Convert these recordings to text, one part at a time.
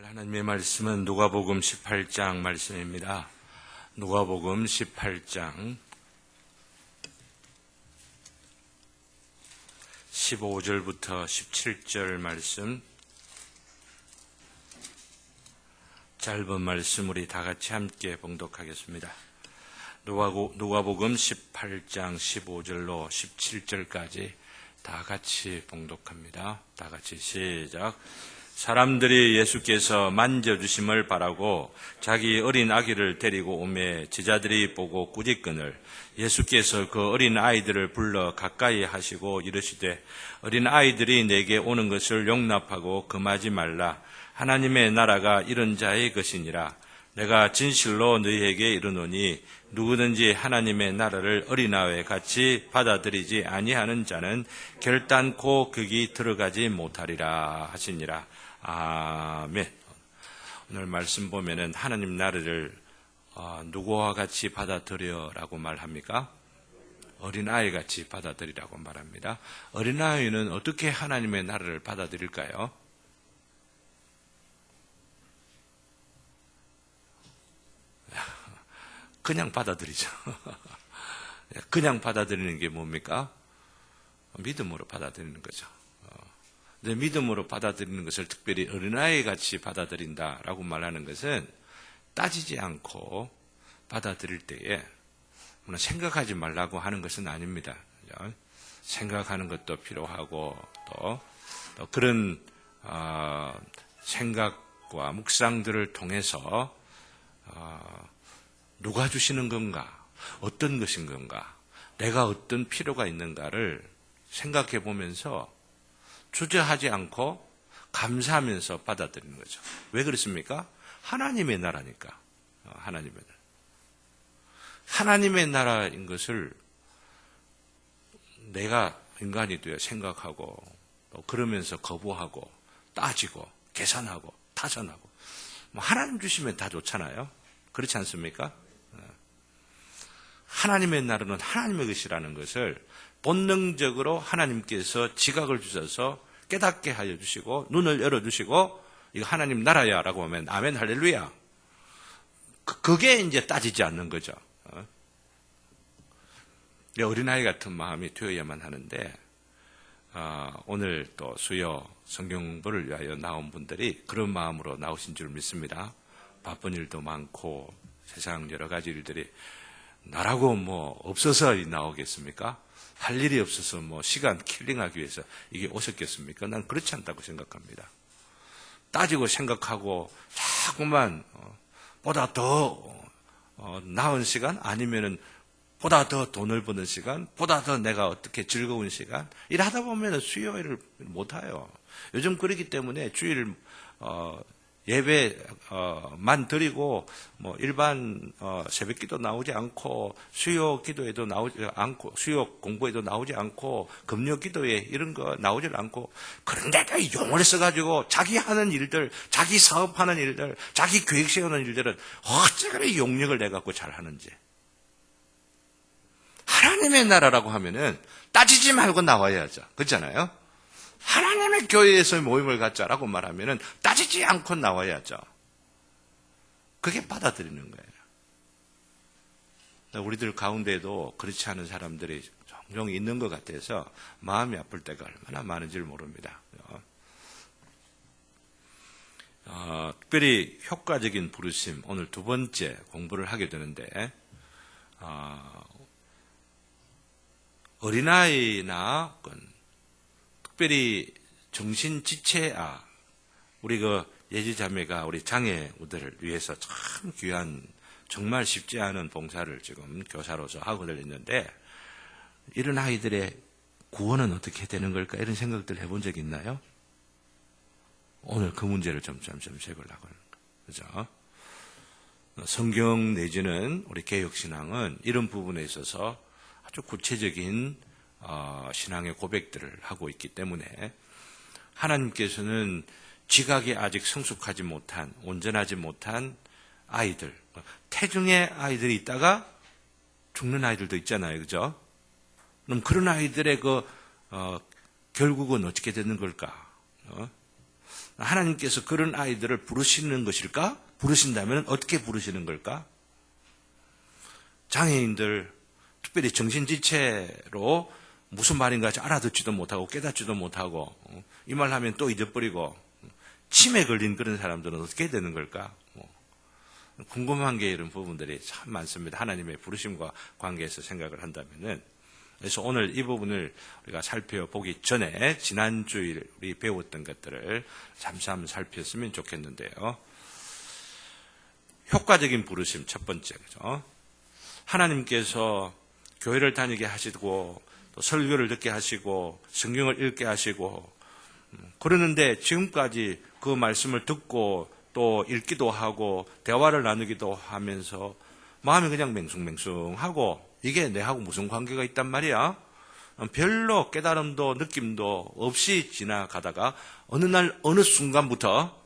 하나님의 말씀은 누가복음 18장 말씀입니다. 누가복음 18장 15절부터 17절 말씀, 짧은 말씀 우리 다 같이 함께 봉독하겠습니다. 누가복음 18장 15절로 17절까지 다 같이 봉독합니다. 다 같이 시작. 사람들이 예수께서 만져주심을 바라고 자기 어린 아기를 데리고 오매 제자들이 보고 꾸짖거늘 예수께서 그 어린 아이들을 불러 가까이 하시고 이르시되 어린 아이들이 내게 오는 것을 용납하고 금하지 말라. 하나님의 나라가 이런 자의 것이니라. 내가 진실로 너희에게 이르노니 누구든지 하나님의 나라를 어린아이와 같이 받아들이지 아니하는 자는 결단코 거기 들어가지 못하리라 하시니라. 아멘. 오늘 말씀 보면은 하나님 나라를 누구와 같이 받아들여라고 말합니까? 어린아이 같이 받아들이라고 말합니다. 어린아이는 어떻게 하나님의 나라를 받아들일까요? 그냥 받아들이죠. 그냥 받아들이는 게 뭡니까? 믿음으로 받아들이는 거죠. 근데 믿음으로 받아들이는 것을 특별히 어린아이 같이 받아들인다라고 말하는 것은 따지지 않고 받아들일 때에 생각하지 말라고 하는 것은 아닙니다. 생각하는 것도 필요하고 또 그런 생각과 묵상들을 통해서 누가 주시는 건가? 어떤 것인 건가? 내가 어떤 필요가 있는가를 생각해 보면서 주저하지 않고 감사하면서 받아들이는 거죠. 왜 그렇습니까? 하나님의 나라니까. 하나님의 나라인 것을 내가 인간이 되어 생각하고 또 그러면서 거부하고 따지고 계산하고 타산하고 하나님 주시면 다 좋잖아요. 그렇지 않습니까? 하나님의 나라는 하나님의 것이라는 것을 본능적으로 하나님께서 지각을 주셔서 깨닫게 하여 주시고 눈을 열어주시고 이거 하나님 나라야 라고 하면 아멘 할렐루야. 그게 이제 따지지 않는 거죠. 어린아이 같은 마음이 되어야만 하는데 오늘 또 수요 성경부를 위하여 나온 분들이 그런 마음으로 나오신 줄 믿습니다. 바쁜 일도 많고 세상 여러 가지 일들이 나라고 없어서 나오겠습니까? 할 일이 없어서 시간 킬링하기 위해서 이게 오셨겠습니까? 난 그렇지 않다고 생각합니다. 따지고 생각하고 자꾸만 보다 더 나은 시간 아니면은 보다 더 돈을 버는 시간, 보다 더 내가 어떻게 즐거운 시간 일하다 보면 수요일을 못해요. 요즘 그렇기 때문에 주일 예배만 드리고 일반 새벽기도 나오지 않고 수요 기도에도 나오지 않고 수요 공부에도 나오지 않고 금요 기도에 이런 거 나오질 않고 그런데도 용을 써가지고 자기 하는 일들, 자기 사업하는 일들, 자기 계획 세우는 일들은 어째 그래 용력을 내갖고 잘하는지. 하나님의 나라라고 하면은 따지지 말고 나와야죠. 그렇잖아요? 하나님의 교회에서 모임을 갖자라고 말하면은 따지지 않고 나와야죠. 그게 받아들이는 거예요. 우리들 가운데도 그렇지 않은 사람들이 종종 있는 것 같아서 마음이 아플 때가 얼마나 많은지를 모릅니다. 특별히 효과적인 부르심, 오늘 두 번째 공부를 하게 되는데 어린아이나 특별히 정신지체아, 우리 예지자매가 우리 장애우들을 위해서 참 귀한, 정말 쉽지 않은 봉사를 지금 교사로서 하고 있는데, 이런 아이들의 구원은 어떻게 되는 걸까? 이런 생각들 해본 적 있나요? 오늘 그 문제를 좀 세보려고 하는 거예요. 그죠? 성경 내지는 우리 개혁신앙은 이런 부분에 있어서 아주 구체적인 신앙의 고백들을 하고 있기 때문에 하나님께서는 지각이 아직 성숙하지 못한, 온전하지 못한 아이들, 태중의 아이들이 있다가 죽는 아이들도 있잖아요. 그죠? 그럼 그런 아이들의 결국은 어떻게 되는 걸까? 하나님께서 그런 아이들을 부르시는 것일까? 부르신다면 어떻게 부르시는 걸까? 장애인들, 특별히 정신지체로 무슨 말인가 알아듣지도 못하고 깨닫지도 못하고 이 말 하면 또 잊어버리고 치매 걸린 그런 사람들은 어떻게 되는 걸까? 궁금한 게 이런 부분들이 참 많습니다. 하나님의 부르심과 관계에서 생각을 한다면은. 그래서 오늘 이 부분을 우리가 살펴보기 전에 지난주에 우리 배웠던 것들을 잠시 한번 살폈으면 좋겠는데요. 효과적인 부르심 첫 번째, 그죠? 하나님께서 교회를 다니게 하시고 또 설교를 듣게 하시고 성경을 읽게 하시고 그러는데 지금까지 그 말씀을 듣고 또 읽기도 하고 대화를 나누기도 하면서 마음이 그냥 맹숭맹숭하고 이게 내하고 무슨 관계가 있단 말이야? 별로 깨달음도 느낌도 없이 지나가다가 어느 날 어느 순간부터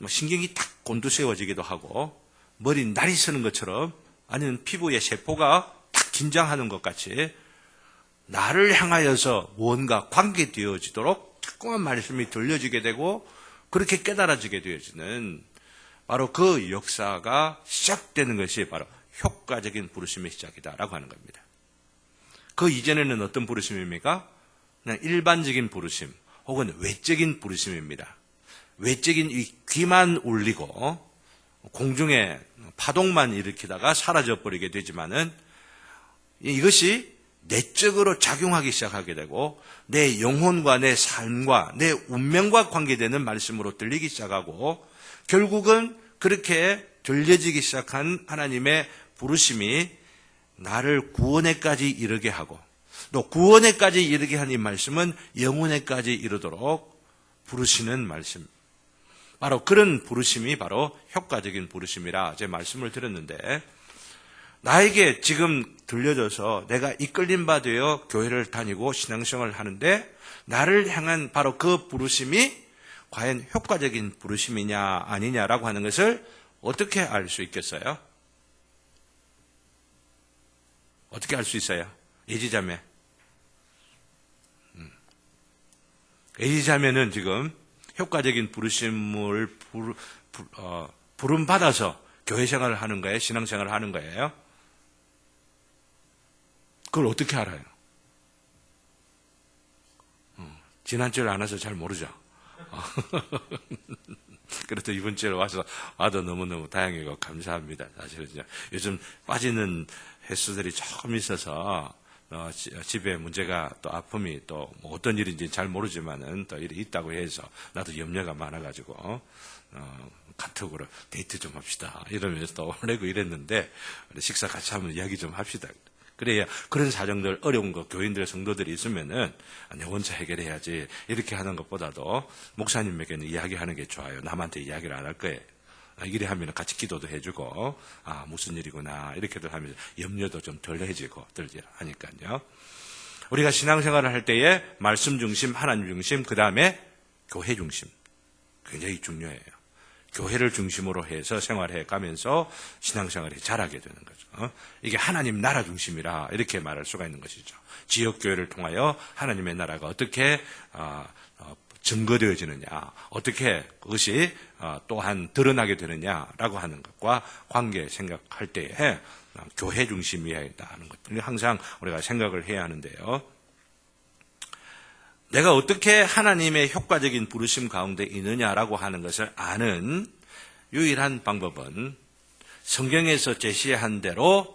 신경이 탁 곤두세워지기도 하고 머리 날이 서는 것처럼 아니면 피부의 세포가 탁 긴장하는 것 같이 나를 향하여서 무언가 관계되어지도록 자꾸만 말씀이 들려지게 되고 그렇게 깨달아지게 되어지는 바로 그 역사가 시작되는 것이 바로 효과적인 부르심의 시작이다라고 하는 겁니다. 그 이전에는 어떤 부르심입니까? 그냥 일반적인 부르심 혹은 외적인 부르심입니다. 외적인 이 귀만 울리고 공중에 파동만 일으키다가 사라져버리게 되지만은 이것이 내적으로 작용하기 시작하게 되고 내 영혼과 내 삶과 내 운명과 관계되는 말씀으로 들리기 시작하고 결국은 그렇게 들려지기 시작한 하나님의 부르심이 나를 구원에까지 이르게 하고 또 구원에까지 이르게 한 이 말씀은 영혼에까지 이르도록 부르시는 말씀. 바로 그런 부르심이 바로 효과적인 부르심이라 제 말씀을 드렸는데 나에게 지금 들려져서 내가 이끌림 바 되어 교회를 다니고 신앙생활을 하는데 나를 향한 바로 그 부르심이 과연 효과적인 부르심이냐 아니냐라고 하는 것을 어떻게 알 수 있겠어요? 어떻게 알 수 있어요? 예지자매. 예지자매는 지금 효과적인 부르심을 부름받아서 교회 생활을 하는 거예요? 신앙생활을 하는 거예요? 그걸 어떻게 알아요? 지난주를 안 와서 잘 모르죠. 그래도 이번 주에 와서 와도 너무너무 다행이고 감사합니다. 사실은 요즘 빠지는 횟수들이 조금 있어서 집에 문제가 또 아픔이 또 뭐 어떤 일인지 잘 모르지만은 또 일이 있다고 해서 나도 염려가 많아가지고 카톡으로 데이트 좀 합시다 이러면서 또 보내고 이랬는데 식사 같이 하면 이야기 좀 합시다. 그래야 그런 사정들 어려운 거 교인들 성도들이 있으면은 내 혼자 해결해야지 이렇게 하는 것보다도 목사님에게는 이야기하는 게 좋아요. 남한테 이야기를 안 할 거예요. 이래 하면 같이 기도도 해주고 무슨 일이구나 이렇게들 하면서 염려도 좀 덜 해지고 덜 하니까요. 우리가 신앙생활을 할 때에 말씀 중심, 하나님 중심, 그 다음에 교회 중심 굉장히 중요해요. 교회를 중심으로 해서 생활해 가면서 신앙생활이 자라게 되는 거죠. 이게 하나님 나라 중심이라 이렇게 말할 수가 있는 것이죠. 지역교회를 통하여 하나님의 나라가 어떻게 증거되어지느냐, 어떻게 그것이 또한 드러나게 되느냐라고 하는 것과 관계 생각할 때에 교회 중심이어야 한다는 것을 항상 우리가 생각을 해야 하는데요. 내가 어떻게 하나님의 효과적인 부르심 가운데 있느냐라고 하는 것을 아는 유일한 방법은 성경에서 제시한 대로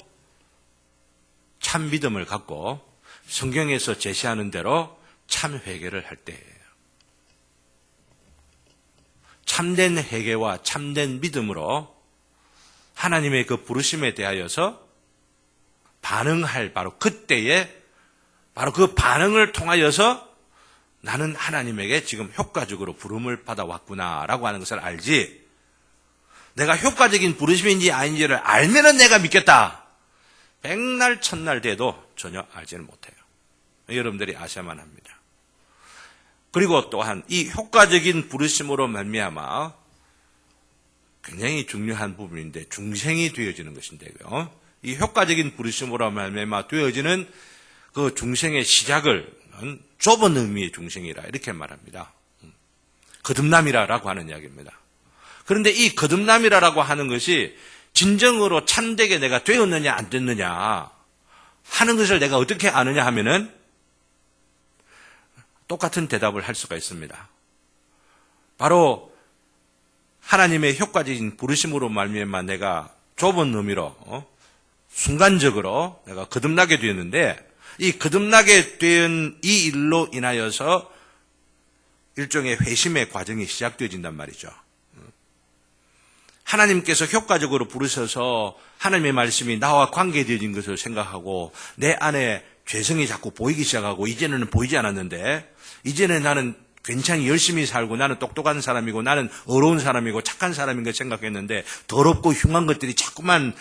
참 믿음을 갖고 성경에서 제시하는 대로 참 회개를 할 때예요. 참된 회개와 참된 믿음으로 하나님의 그 부르심에 대하여서 반응할 바로 그때에 바로 그 반응을 통하여서 나는 하나님에게 지금 효과적으로 부름을 받아왔구나라고 하는 것을 알지 내가 효과적인 부르심인지 아닌지를 알면은 내가 믿겠다. 백날 천날 돼도 전혀 알지는 못해요. 여러분들이 아셔야만 합니다. 그리고 또한 이 효과적인 부르심으로 말미암아 굉장히 중요한 부분인데 중생이 되어지는 것인데요. 이 효과적인 부르심으로 말미암아 되어지는 그 중생의 시작을 좁은 의미의 중생이라 이렇게 말합니다. 거듭남이라고 하는 이야기입니다. 그런데 이 거듭남이라고 하는 것이 진정으로 참되게 내가 되었느냐 안 됐느냐 하는 것을 내가 어떻게 아느냐 하면은 똑같은 대답을 할 수가 있습니다. 바로 하나님의 효과적인 부르심으로 말미암아 내가 좁은 의미로 순간적으로 내가 거듭나게 되었는데 이 거듭나게 된 이 일로 인하여서 일종의 회심의 과정이 시작되어진단 말이죠. 하나님께서 효과적으로 부르셔서 하나님의 말씀이 나와 관계되어진 것을 생각하고 내 안에 죄성이 자꾸 보이기 시작하고 이제는 보이지 않았는데 이제는 나는 굉장히 열심히 살고 나는 똑똑한 사람이고 나는 어려운 사람이고 착한 사람인 걸 생각했는데 더럽고 흉한 것들이 자꾸만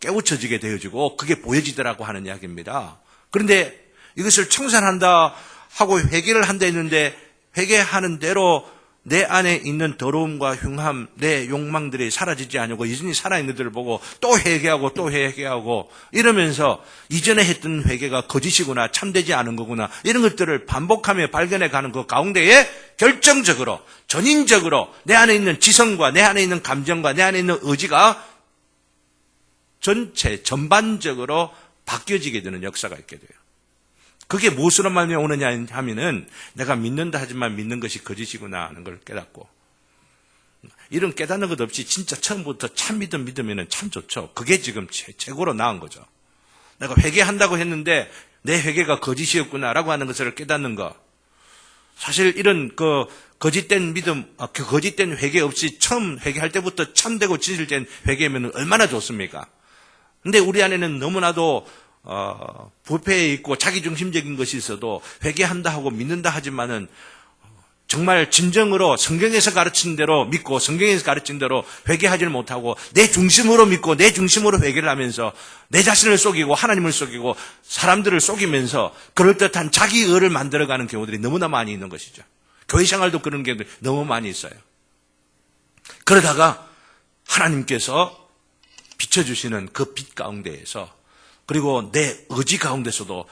깨우쳐지게 되어지고 그게 보여지더라고 하는 이야기입니다. 그런데 이것을 청산한다 하고 회개를 한다 했는데 회개하는 대로 내 안에 있는 더러움과 흉함, 내 욕망들이 사라지지 않고 여전히 살아있는 것들을 보고 또 회개하고 또 회개하고 이러면서 이전에 했던 회개가 거짓이구나 참되지 않은 거구나 이런 것들을 반복하며 발견해 가는 그 가운데에 결정적으로 전인적으로 내 안에 있는 지성과 내 안에 있는 감정과 내 안에 있는 의지가 전반적으로 바뀌어지게 되는 역사가 있게 돼요. 그게 무엇으로 말미암아 오느냐 하면은 내가 믿는다 하지만 믿는 것이 거짓이구나 하는 걸 깨닫고 이런 깨닫는 것 없이 진짜 처음부터 참 믿으면 참 좋죠. 그게 지금 최고로 나은 거죠. 내가 회개한다고 했는데 내 회개가 거짓이었구나라고 하는 것을 깨닫는 거. 사실 이런 거짓된 믿음, 거짓된 회개 없이 처음 회개할 때부터 참되고 진실된 회개면 얼마나 좋습니까? 근데 우리 안에는 너무나도 부패에 있고 자기중심적인 것이 있어도 회개한다 하고 믿는다 하지만은 정말 진정으로 성경에서 가르친 대로 믿고 성경에서 가르친 대로 회개하지를 못하고 내 중심으로 믿고 내 중심으로 회개를 하면서 내 자신을 속이고 하나님을 속이고 사람들을 속이면서 그럴듯한 자기 의를 만들어가는 경우들이 너무나 많이 있는 것이죠. 교회 생활도 그런 경우들이 너무 많이 있어요. 그러다가 하나님께서 비춰주시는 그 빛 가운데에서 그리고 내 의지 가운데서도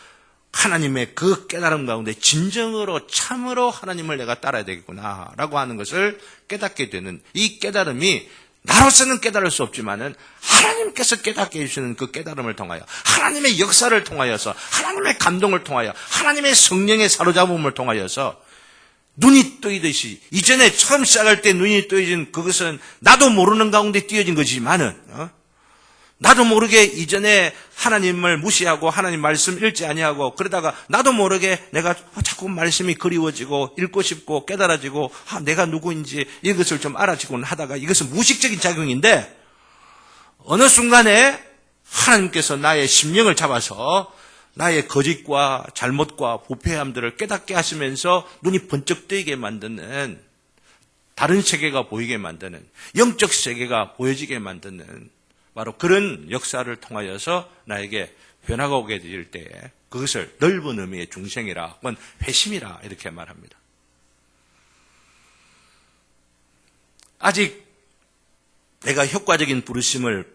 하나님의 그 깨달음 가운데 진정으로 참으로 하나님을 내가 따라야 되겠구나라고 하는 것을 깨닫게 되는 이 깨달음이 나로서는 깨달을 수 없지만은 하나님께서 깨닫게 해주시는 그 깨달음을 통하여 하나님의 역사를 통하여서 하나님의 감동을 통하여 하나님의 성령의 사로잡음을 통하여서 눈이 뜨이듯이 이전에 처음 시작할 때 눈이 뜨여진 그것은 나도 모르는 가운데 뜨여진 것이지만은 나도 모르게 이전에 하나님을 무시하고 하나님 말씀 읽지 아니하고 그러다가 나도 모르게 내가 자꾸 말씀이 그리워지고 읽고 싶고 깨달아지고 내가 누구인지 이것을 좀 알아지곤 하다가 이것은 무의식적인 작용인데 어느 순간에 하나님께서 나의 심령을 잡아서 나의 거짓과 잘못과 부패함들을 깨닫게 하시면서 눈이 번쩍 뜨이게 만드는 다른 세계가 보이게 만드는 영적 세계가 보여지게 만드는 바로 그런 역사를 통하여서 나에게 변화가 오게 될 때에 그것을 넓은 의미의 중생이라 혹은 회심이라 이렇게 말합니다. 아직 내가 효과적인 부르심을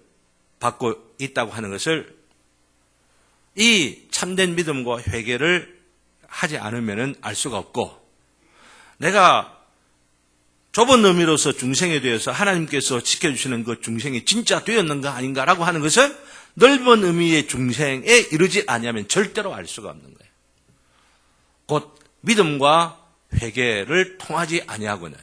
받고 있다고 하는 것을 이 참된 믿음과 회개를 하지 않으면 알 수가 없고 내가 좁은 의미로서 중생이 되어서 하나님께서 지켜주시는 그 중생이 진짜 되었는가 아닌가라고 하는 것은 넓은 의미의 중생에 이르지 아니하면 절대로 알 수가 없는 거예요. 곧 믿음과 회개를 통하지 아니하고는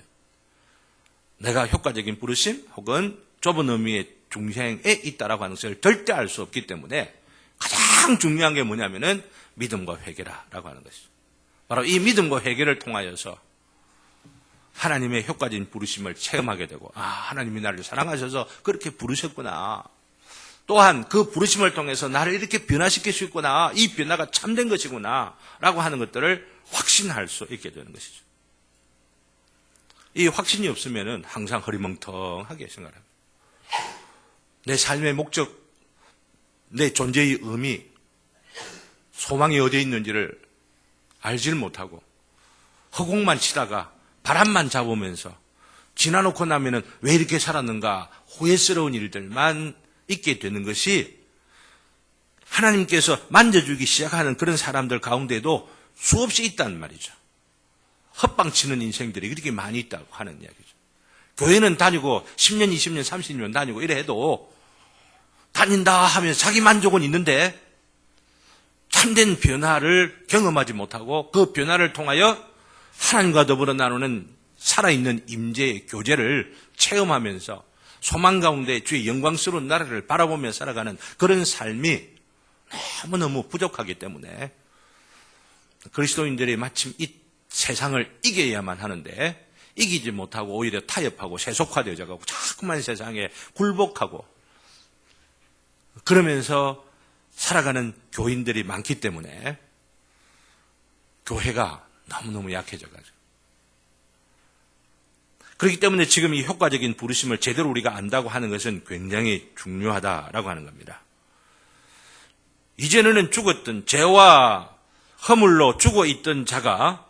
내가 효과적인 부르심 혹은 좁은 의미의 중생에 있다라고 하는 것을 절대 알 수 없기 때문에 가장 중요한 게 뭐냐면은 믿음과 회개라고 하는 것이죠. 바로 이 믿음과 회개를 통하여서 하나님의 효과적인 부르심을 체험하게 되고 하나님이 나를 사랑하셔서 그렇게 부르셨구나. 또한 그 부르심을 통해서 나를 이렇게 변화시킬 수 있구나. 이 변화가 참된 것이구나 라고 하는 것들을 확신할 수 있게 되는 것이죠. 이 확신이 없으면 항상 허리멍텅하게 생각합니다. 내 삶의 목적, 내 존재의 의미, 소망이 어디에 있는지를 알지를 못하고 허공만 치다가 바람만 잡으면서 지나놓고 나면은 왜 이렇게 살았는가 후회스러운 일들만 있게 되는 것이 하나님께서 만져주기 시작하는 그런 사람들 가운데도 수없이 있단 말이죠. 헛방치는 인생들이 그렇게 많이 있다고 하는 이야기죠. 교회는 다니고 10년, 20년, 30년 다니고 이래 해도 다닌다 하면서 자기 만족은 있는데 참된 변화를 경험하지 못하고 그 변화를 통하여 하나님과 더불어 나누는 살아있는 임재의 교제를 체험하면서 소망 가운데 주의 영광스러운 나라를 바라보며 살아가는 그런 삶이 너무너무 부족하기 때문에 그리스도인들이 마침 이 세상을 이겨야만 하는데 이기지 못하고 오히려 타협하고 세속화되어져 가고 자꾸만 세상에 굴복하고 그러면서 살아가는 교인들이 많기 때문에 교회가 너무너무 약해져 가지고 그렇기 때문에 지금 이 효과적인 부르심을 제대로 우리가 안다고 하는 것은 굉장히 중요하다라고 하는 겁니다. 이전에는 죽었던 죄와 허물로 죽어있던 자가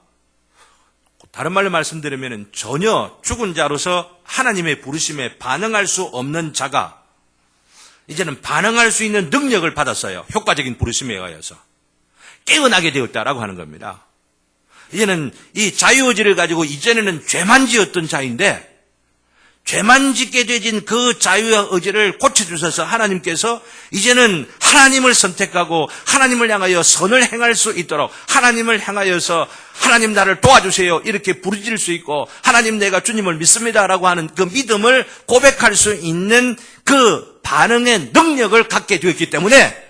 다른 말로 말씀드리면 전혀 죽은 자로서 하나님의 부르심에 반응할 수 없는 자가 이제는 반응할 수 있는 능력을 받았어요. 효과적인 부르심에 의하여서 깨어나게 되었다라고 하는 겁니다. 이제는 이 자유의지를 가지고 이전에는 죄만 지었던 자인데 죄만 짓게 되진 그 자유의 의지를 고쳐주셔서 하나님께서 이제는 하나님을 선택하고 하나님을 향하여 선을 행할 수 있도록 하나님을 향하여서 하나님 나를 도와주세요 이렇게 부르질 수 있고 하나님 내가 주님을 믿습니다라고 하는 그 믿음을 고백할 수 있는 그 반응의 능력을 갖게 되었기 때문에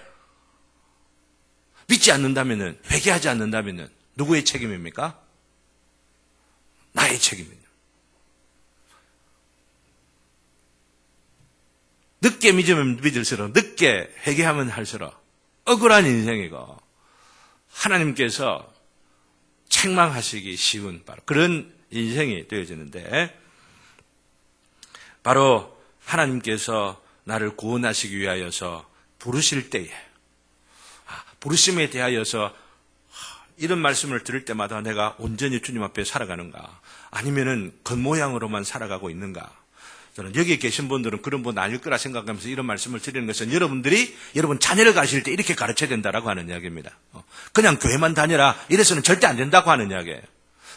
믿지 않는다면 회개하지 않는다면 누구의 책임입니까? 나의 책임입니다. 늦게 믿으면 믿을수록 늦게 회개하면 할수록 억울한 인생이고 하나님께서 책망하시기 쉬운 바로 그런 인생이 되어지는데 바로 하나님께서 나를 구원하시기 위하여서 부르실 때에 부르심에 대하여서 이런 말씀을 들을 때마다 내가 온전히 주님 앞에 살아가는가 아니면은 겉모양으로만 살아가고 있는가 저는 여기 계신 분들은 그런 분 아닐 거라 생각하면서 이런 말씀을 드리는 것은 여러분들이 여러분 자녀를 가실 때 이렇게 가르쳐야 된다라고 하는 이야기입니다. 그냥 교회만 다녀라 이래서는 절대 안 된다고 하는 이야기예요.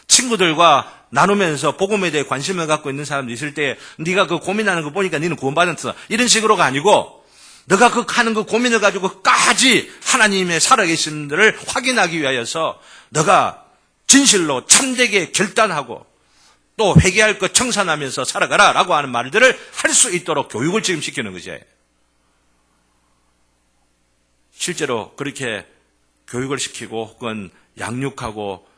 친구들과 나누면서 복음에 대해 관심을 갖고 있는 사람도 있을 때 네가 그 고민하는 거 보니까 너는 구원받았어 이런 식으로가 아니고 너가 그 하는 그 고민을 가지고 끝까지 하나님의 살아계신 분들을 확인하기 위하여서 너가 진실로 참되게 결단하고 또 회개할 것 청산하면서 살아가라 라고 하는 말들을 할 수 있도록 교육을 지금 시키는 것이에요. 실제로 그렇게 교육을 시키고 혹은 양육하고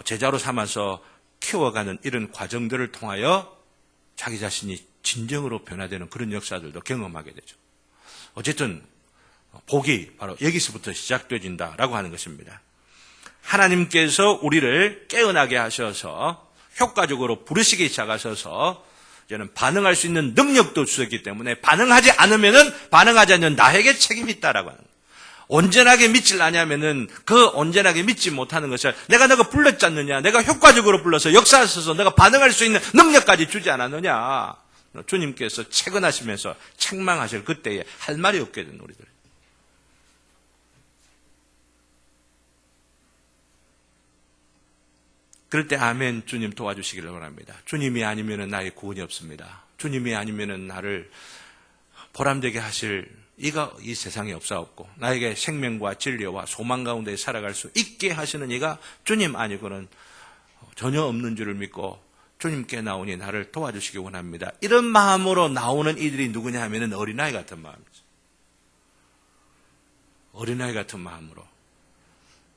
제자로 삼아서 키워가는 이런 과정들을 통하여 자기 자신이 진정으로 변화되는 그런 역사들도 경험하게 되죠. 어쨌든 복이 바로 여기서부터 시작되어진다라고 하는 것입니다. 하나님께서 우리를 깨어나게 하셔서 효과적으로 부르시기 시작하셔서 이제는 반응할 수 있는 능력도 주셨기 때문에 반응하지 않으면은 반응하지 않는 나에게 책임이 있다라고 하는 거예요. 온전하게 믿질 않냐면은 그 온전하게 믿지 못하는 것을 내가 너가 불렀지 않느냐, 내가 효과적으로 불러서 역사하셔서 내가 반응할 수 있는 능력까지 주지 않았느냐. 주님께서 채근하시면서 책망하실 그때에 할 말이 없게 된 우리들. 그럴 때 아멘 주님 도와주시기를 원합니다. 주님이 아니면 나의 구원이 없습니다. 주님이 아니면 나를 보람되게 하실 이가 이 세상에 없사옵고 나에게 생명과 진리와 소망 가운데 살아갈 수 있게 하시는 이가 주님 아니고는 전혀 없는 줄을 믿고 주님께 나오니 나를 도와주시기 원합니다. 이런 마음으로 나오는 이들이 누구냐 하면 어린아이 같은 마음이죠. 어린아이 같은 마음으로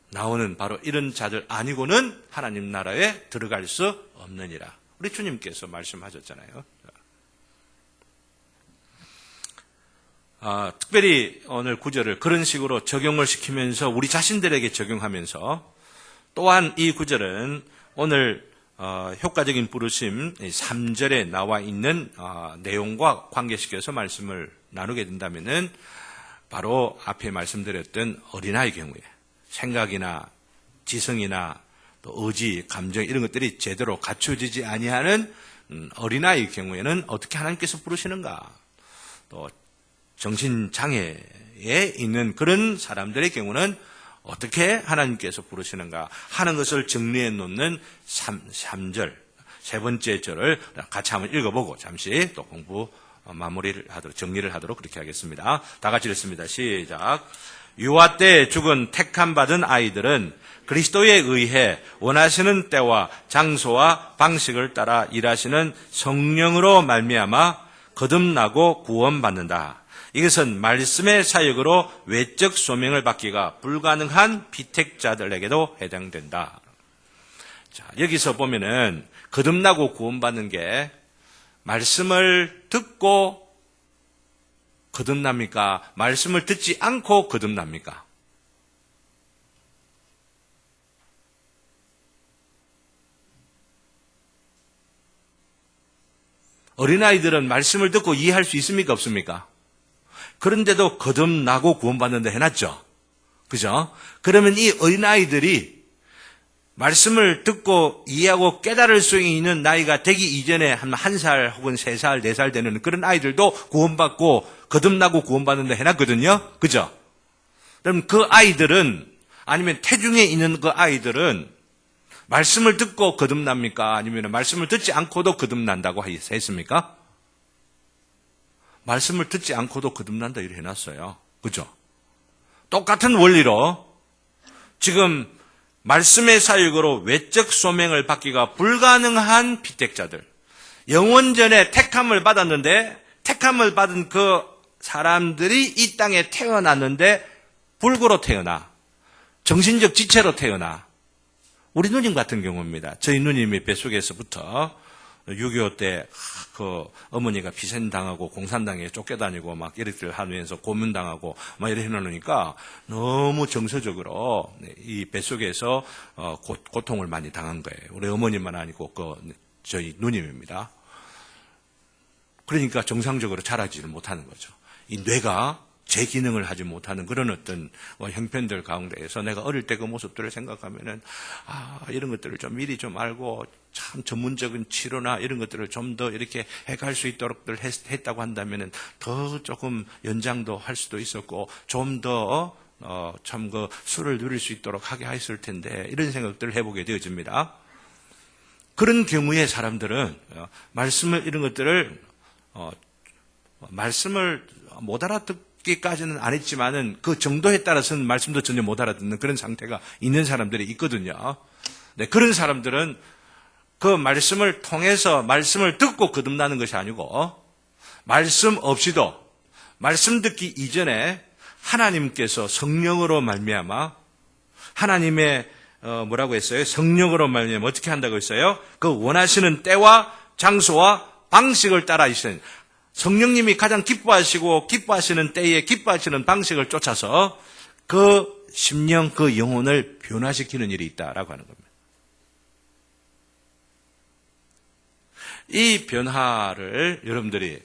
나오는 바로 이런 자들 아니고는 하나님 나라에 들어갈 수 없느니라. 우리 주님께서 말씀하셨잖아요. 특별히 오늘 구절을 그런 식으로 적용을 시키면서 우리 자신들에게 적용하면서 또한 이 구절은 오늘 효과적인 부르심 3절에 나와 있는 내용과 관계시켜서 말씀을 나누게 된다면은 바로 앞에 말씀드렸던 어린아이 경우에 생각이나 지성이나 또 의지, 감정 이런 것들이 제대로 갖춰지지 아니하는 어린아이의 경우에는 어떻게 하나님께서 부르시는가? 또 정신장애에 있는 그런 사람들의 경우는 어떻게 하나님께서 부르시는가 하는 것을 정리해 놓는 3절, 세 번째 절을 같이 한번 읽어보고 잠시 또 공부 마무리를 하도록, 정리를 하도록 그렇게 하겠습니다. 다 같이 읽습니다. 시작. 유아 때 죽은 택함 받은 아이들은 그리스도에 의해 원하시는 때와 장소와 방식을 따라 일하시는 성령으로 말미암아 거듭나고 구원받는다. 이것은 말씀의 사역으로 외적 소명을 받기가 불가능한 비택자들에게도 해당된다. 자, 여기서 보면은 거듭나고 구원받는 게 말씀을 듣고 거듭납니까? 말씀을 듣지 않고 거듭납니까? 어린아이들은 말씀을 듣고 이해할 수 있습니까? 없습니까? 그런데도 거듭나고 구원받는다 해놨죠. 그죠? 그러면 이 어린아이들이 말씀을 듣고 이해하고 깨달을 수 있는 나이가 되기 이전에 한 1살 혹은 3살, 4살 되는 그런 아이들도 구원받고 거듭나고 구원받는다 해놨거든요. 그죠? 그럼 그 아이들은, 아니면 태중에 있는 그 아이들은 말씀을 듣고 거듭납니까? 아니면 말씀을 듣지 않고도 거듭난다고 했습니까? 말씀을 듣지 않고도 거듭난다 이렇게 해놨어요. 그죠? 똑같은 원리로 지금 말씀의 사역으로 외적 소명을 받기가 불가능한 비택자들, 영원전에 택함을 받았는데 택함을 받은 그 사람들이 이 땅에 태어났는데 불구로 태어나, 정신적 지체로 태어나. 우리 누님 같은 경우입니다. 저희 누님이 뱃속에서부터 6.25 때 그 어머니가 비센당하고 공산당에 쫓겨다니고 막 이렇게 하면서 고문당하고 막 이렇게 해놓으니까 너무 정서적으로 이 뱃속에서 고통을 많이 당한 거예요. 우리 어머니만 아니고 저희 누님입니다. 그러니까 정상적으로 자라지를 못하는 거죠. 이 뇌가 제 기능을 하지 못하는 그런 어떤 형편들 가운데에서 내가 어릴 때 그 모습들을 생각하면은 이런 것들을 좀 미리 좀 알고 참 전문적인 치료나 이런 것들을 좀 더 이렇게 해갈 수 있도록 했다고 한다면은 더 조금 연장도 할 수도 있었고 좀 더 참 그 수를 누릴 수 있도록 하게 했을 텐데 이런 생각들을 해보게 되어집니다. 그런 경우에 사람들은 말씀을 이런 것들을 말씀을 못 알아듣기까지는 안 했지만은 그 정도에 따라서는 말씀도 전혀 못 알아듣는 그런 상태가 있는 사람들이 있거든요. 네, 그런 사람들은 그 말씀을 통해서 말씀을 듣고 거듭나는 것이 아니고 말씀 없이도 말씀 듣기 이전에 하나님께서 성령으로 말미암아 하나님의 뭐라고 했어요? 성령으로 말미암아 어떻게 한다고 했어요? 그 원하시는 때와 장소와 방식을 따라 있어요. 성령님이 가장 기뻐하시고 기뻐하시는 때에 기뻐하시는 방식을 쫓아서 그 심령, 그 영혼을 변화시키는 일이 있다라고 하는 겁니다. 이 변화를 여러분들이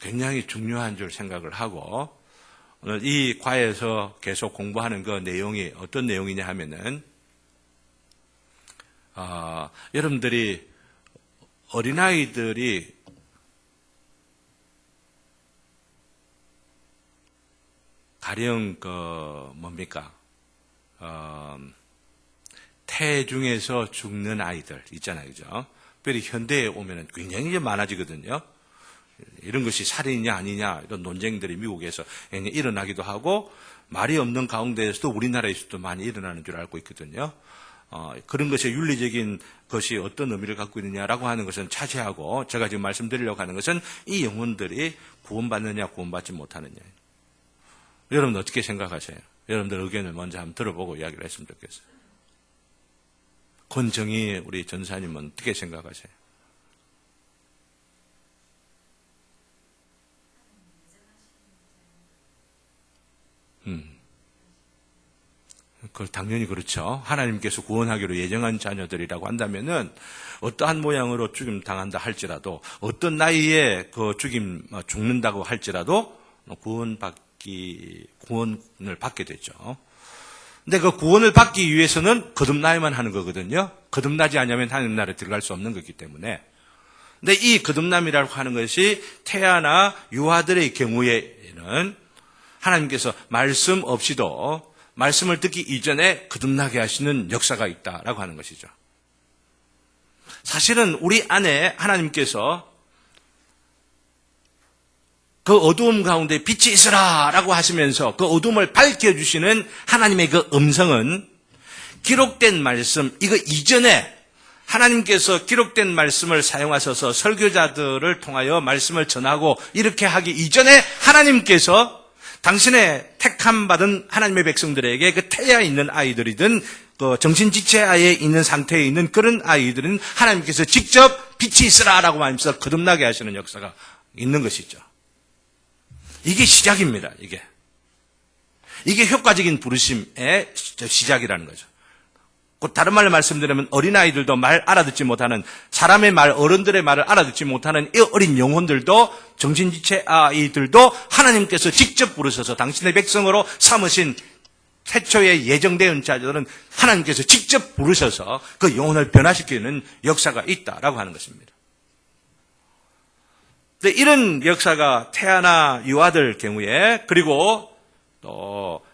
굉장히 중요한 줄 생각을 하고 오늘 이 과에서 계속 공부하는 그 내용이 어떤 내용이냐 하면은 여러분들이 어린아이들이 가령 태중에서 죽는 아이들 있잖아요, 그죠? 특별히 현대에 오면은 굉장히 많아지거든요. 이런 것이 살인이냐 아니냐 이런 논쟁들이 미국에서 일어나기도 하고 말이 없는 가운데에서도 우리나라에서도 많이 일어나는 줄 알고 있거든요. 그런 것의 윤리적인 것이 어떤 의미를 갖고 있느냐라고 하는 것은 차치하고 제가 지금 말씀드리려고 하는 것은 이 영혼들이 구원받느냐 구원받지 못하느냐. 여러분 어떻게 생각하세요? 여러분들 의견을 먼저 한번 들어보고 이야기를 했으면 좋겠어요. 권정희 우리 전사님은 어떻게 생각하세요? 당연히 그렇죠. 하나님께서 구원하기로 예정한 자녀들이라고 한다면은 어떠한 모양으로 죽임 당한다 할지라도 어떤 나이에 그 죽는다고 할지라도 구원을 받게 되죠. 근데 그 구원을 받기 위해서는 거듭나야만 하는 거거든요. 거듭나지 않으면 하나님 나라에 들어갈 수 없는 거기 때문에. 근데 이 거듭남이라고 하는 것이 태아나 유아들의 경우에는 하나님께서 말씀 없이도 말씀을 듣기 이전에 거듭나게 하시는 역사가 있다라고 하는 것이죠. 사실은 우리 안에 하나님께서 그 어두움 가운데 빛이 있으라 라고 하시면서 그 어둠을 밝혀주시는 하나님의 그 음성은 기록된 말씀, 이거 이전에 하나님께서 기록된 말씀을 사용하셔서 설교자들을 통하여 말씀을 전하고 이렇게 하기 이전에 하나님께서 당신의 택함 받은 하나님의 백성들에게 그 태아에 있는 아이들이든 그 정신지체아에 있는 상태에 있는 그런 아이들은 하나님께서 직접 빛이 있으라라고 말하면서 거듭나게 하시는 역사가 있는 것이죠. 이게 시작입니다. 이게 효과적인 부르심의 시작이라는 거죠. 곧 다른 말로 말씀드리면 어린아이들도 말 알아듣지 못하는, 사람의 말, 어른들의 말을 알아듣지 못하는 이 어린 영혼들도, 정신지체 아이들도 하나님께서 직접 부르셔서 당신의 백성으로 삼으신 태초에 예정된 자들은 하나님께서 직접 부르셔서 그 영혼을 변화시키는 역사가 있다라고 하는 것입니다. 이런 역사가 태아나 유아들 경우에, 그리고 또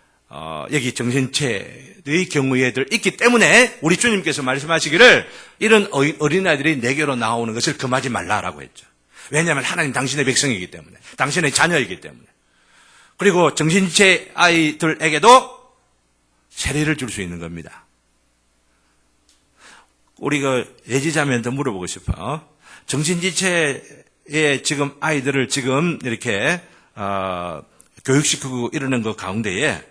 여기 정신체의 경우에들 있기 때문에 우리 주님께서 말씀하시기를 이런 어린아이들이 내게로 나오는 것을 금하지 말라라고 했죠. 왜냐하면 하나님 당신의 백성이기 때문에, 당신의 자녀이기 때문에. 그리고 정신체 아이들에게도 세례를 줄 수 있는 겁니다. 우리 예지자매한테 물어보고 싶어. 정신지체의 지금 아이들을 지금 이렇게 교육시키고 이러는 것 가운데에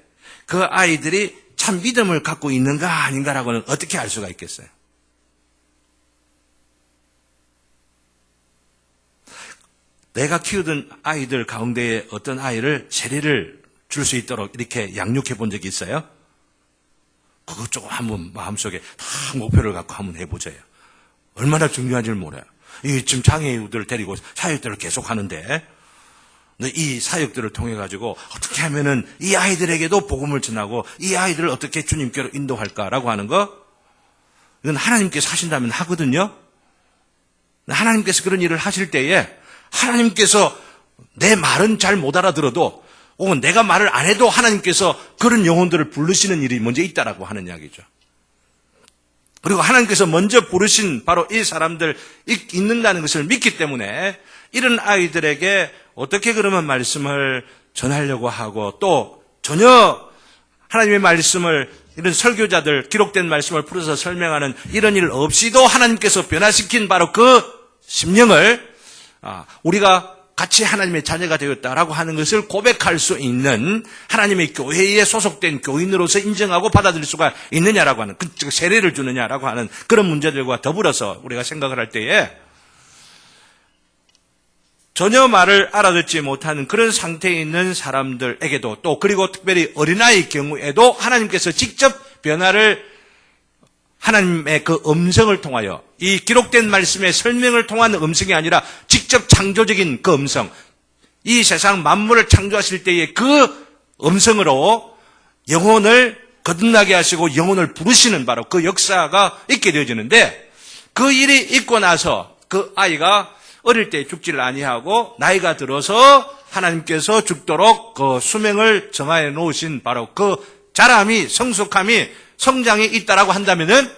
그 아이들이 참 믿음을 갖고 있는가 아닌가라고는 어떻게 알 수가 있겠어요? 내가 키우던 아이들 가운데에 어떤 아이를 세례를 줄 수 있도록 이렇게 양육해 본 적이 있어요? 그것 조금 한번 마음속에 다 목표를 갖고 한번 해보세요. 얼마나 중요한지를 몰라요. 지금 장애우들을 데리고 사역들을 계속 하는데 이 사역들을 통해 가지고 어떻게 하면은 이 아이들에게도 복음을 전하고 이 아이들을 어떻게 주님께로 인도할까라고 하는 거, 이건 하나님께서 하신다면 하거든요. 하나님께서 그런 일을 하실 때에 하나님께서 내 말은 잘 못 알아들어도, 혹은 내가 말을 안 해도 하나님께서 그런 영혼들을 부르시는 일이 먼저 있다라고 하는 이야기죠. 그리고 하나님께서 먼저 부르신 바로 이 사람들 있는다는 것을 믿기 때문에 이런 아이들에게 어떻게 그러면 말씀을 전하려고 하고, 또 전혀 하나님의 말씀을, 이런 설교자들 기록된 말씀을 풀어서 설명하는 이런 일 없이도 하나님께서 변화시킨 바로 그 심령을 우리가 같이 하나님의 자녀가 되었다라고 하는 것을 고백할 수 있는 하나님의 교회에 소속된 교인으로서 인정하고 받아들일 수가 있느냐라고 하는, 즉 세례를 주느냐라고 하는 그런 문제들과 더불어서 우리가 생각을 할 때에 전혀 말을 알아듣지 못하는 그런 상태에 있는 사람들에게도, 또 그리고 특별히 어린아이의 경우에도 하나님께서 직접 변화를, 하나님의 그 음성을 통하여, 이 기록된 말씀의 설명을 통한 음성이 아니라 직접 창조적인 그 음성, 이 세상 만물을 창조하실 때의 그 음성으로 영혼을 거듭나게 하시고 영혼을 부르시는 바로 그 역사가 있게 되어지는데, 그 일이 있고 나서 그 아이가 어릴 때 죽지를 아니하고 나이가 들어서 하나님께서 죽도록 그 수명을 정하여 놓으신 바로 그 자람이, 성숙함이, 성장이 있다라고 한다면은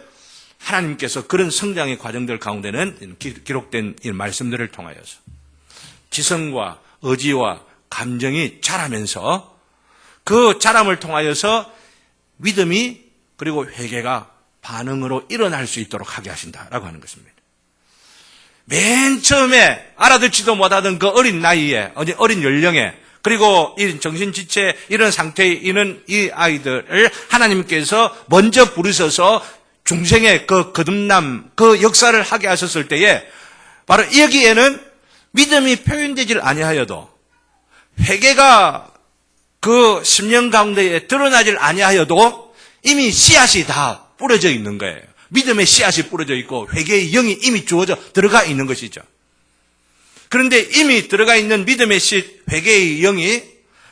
하나님께서 그런 성장의 과정들 가운데는 기록된 이 말씀들을 통하여서 지성과 의지와 감정이 자라면서 그 자람을 통하여서 믿음이, 그리고 회개가 반응으로 일어날 수 있도록 하게 하신다라고 하는 것입니다. 맨 처음에 알아듣지도 못하던 그 어린 나이에, 어린 연령에, 그리고 이 정신지체 이런 상태에 있는 이 아이들을 하나님께서 먼저 부르셔서 중생의 그 거듭남, 그 역사를 하게 하셨을 때에 바로 여기에는 믿음이 표현되질 아니하여도, 회개가 그 심령 가운데에 드러나질 아니하여도 이미 씨앗이 다 뿌려져 있는 거예요. 믿음의 씨앗이 뿌려져 있고 회개의 영이 이미 주어져 들어가 있는 것이죠. 그런데 이미 들어가 있는 믿음의 씨, 회개의 영이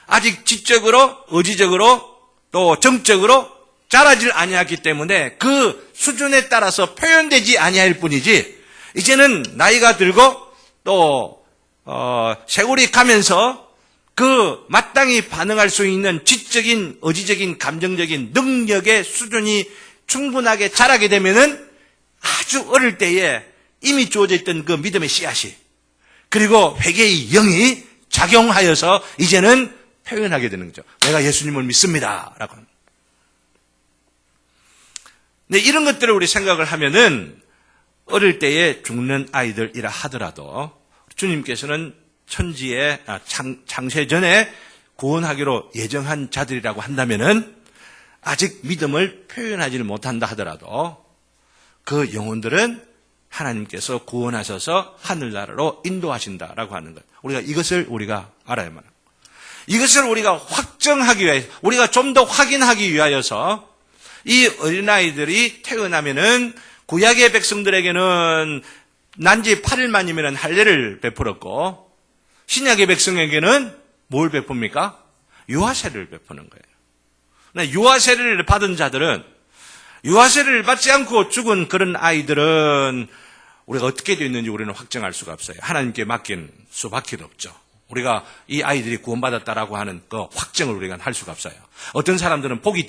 아직 지적으로, 의지적으로, 또 정적으로 자라질 아니하기 때문에 그 수준에 따라서 표현되지 아니할 뿐이지, 이제는 나이가 들고 또 세월이 가면서 그 마땅히 반응할 수 있는 지적인, 의지적인, 감정적인 능력의 수준이 충분하게 자라게 되면은 아주 어릴 때에 이미 주어져 있던 그 믿음의 씨앗이, 그리고 회개의 영이 작용하여서 이제는 표현하게 되는 거죠. 내가 예수님을 믿습니다 라고. 네, 이런 것들을 우리 생각을 하면은 어릴 때에 죽는 아이들이라 하더라도 주님께서는 천지에 창세 전에 구원하기로 예정한 자들이라고 한다면은 아직 믿음을 표현하지는 못한다 하더라도 그 영혼들은 하나님께서 구원하셔서 하늘나라로 인도하신다라고 하는 것. 이것을 우리가 알아야만 합니다. 이것을 우리가 확정하기 위해서, 우리가 좀 더 확인하기 위하여서 이 어린아이들이 태어나면은 구약의 백성들에게는 난지 8일 만이면 할례를 베풀었고 신약의 백성에게는 뭘 베풉니까? 유아세를 베푸는 거예요. 유아세를 받은 자들은, 유아세를 받지 않고 죽은 그런 아이들은 우리가 어떻게 되어 있는지 우리는 확정할 수가 없어요. 하나님께 맡긴 수밖에 없죠. 우리가 이 아이들이 구원받았다라고 하는 그 확정을 우리가 할 수가 없어요. 어떤 사람들은 보기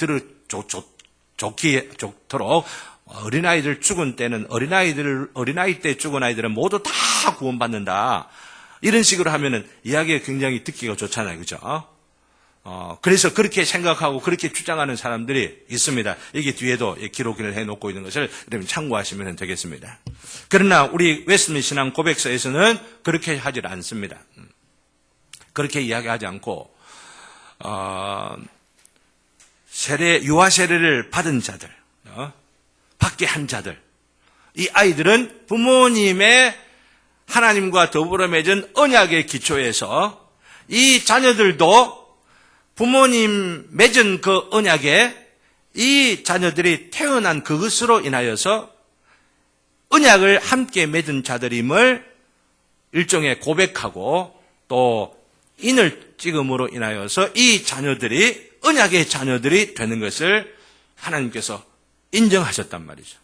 좋도록 어린아이들 죽은 때는 어린아이 때 죽은 아이들은 모두 다 구원받는다. 이런 식으로 하면은 이야기가 굉장히 듣기가 좋잖아요. 그죠? 그래서 그렇게 생각하고 그렇게 주장하는 사람들이 있습니다. 여기 뒤에도 기록을 해놓고 있는 것을 여러분 참고하시면 되겠습니다. 그러나 우리 웨스트민스터 신앙 고백서에서는 그렇게 하질 않습니다. 그렇게 이야기하지 않고 유아 세례를 받은 자들, 받게 한 자들, 이 아이들은 부모님의 하나님과 더불어 맺은 언약의 기초에서 이 자녀들도 부모님 맺은 그 언약에 이 자녀들이 태어난 그것으로 인하여서 언약을 함께 맺은 자들임을 일종의 고백하고 또 인을 찍음으로 인하여서 이 자녀들이 언약의 자녀들이 되는 것을 하나님께서 인정하셨단 말이죠.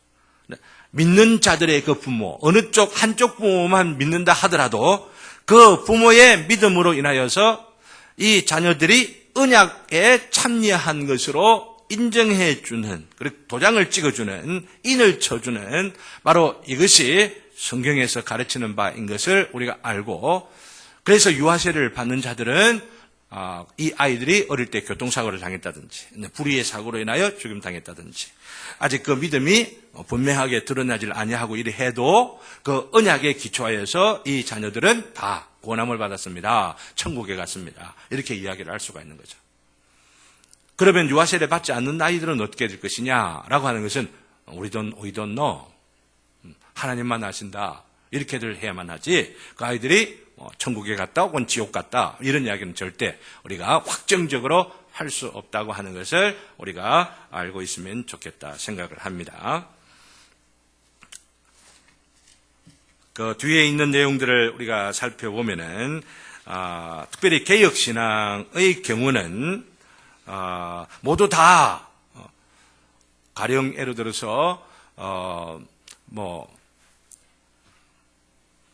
믿는 자들의 그 부모, 어느 쪽 한쪽 부모만 믿는다 하더라도 그 부모의 믿음으로 인하여서 이 자녀들이 언약에 참여한 것으로 인정해 주는, 그리고 도장을 찍어주는, 인을 쳐주는 바로 이것이 성경에서 가르치는 바인 것을 우리가 알고, 그래서 유아세를 받는 자들은 이 아이들이 어릴 때 교통사고를 당했다든지 불의의 사고로 인하여 죽임당했다든지 아직 그 믿음이 분명하게 드러나질 아니하고 이래 해도 그 언약에 기초하여서 이 자녀들은 다 구원함을 받았습니다. 천국에 갔습니다. 이렇게 이야기를 할 수가 있는 거죠. 그러면 유아세례 받지 않는 아이들은 어떻게 될 것이냐라고 하는 것은 we don't know. 하나님만 아신다. 이렇게들 해야만 하지 그 아이들이 천국에 갔다 혹은 지옥 갔다 이런 이야기는 절대 우리가 확정적으로 할 수 없다고 하는 것을 우리가 알고 있으면 좋겠다 생각을 합니다. 그 뒤에 있는 내용들을 우리가 살펴보면은 특별히 개혁신앙의 경우는 모두 다 가령 예를 들어서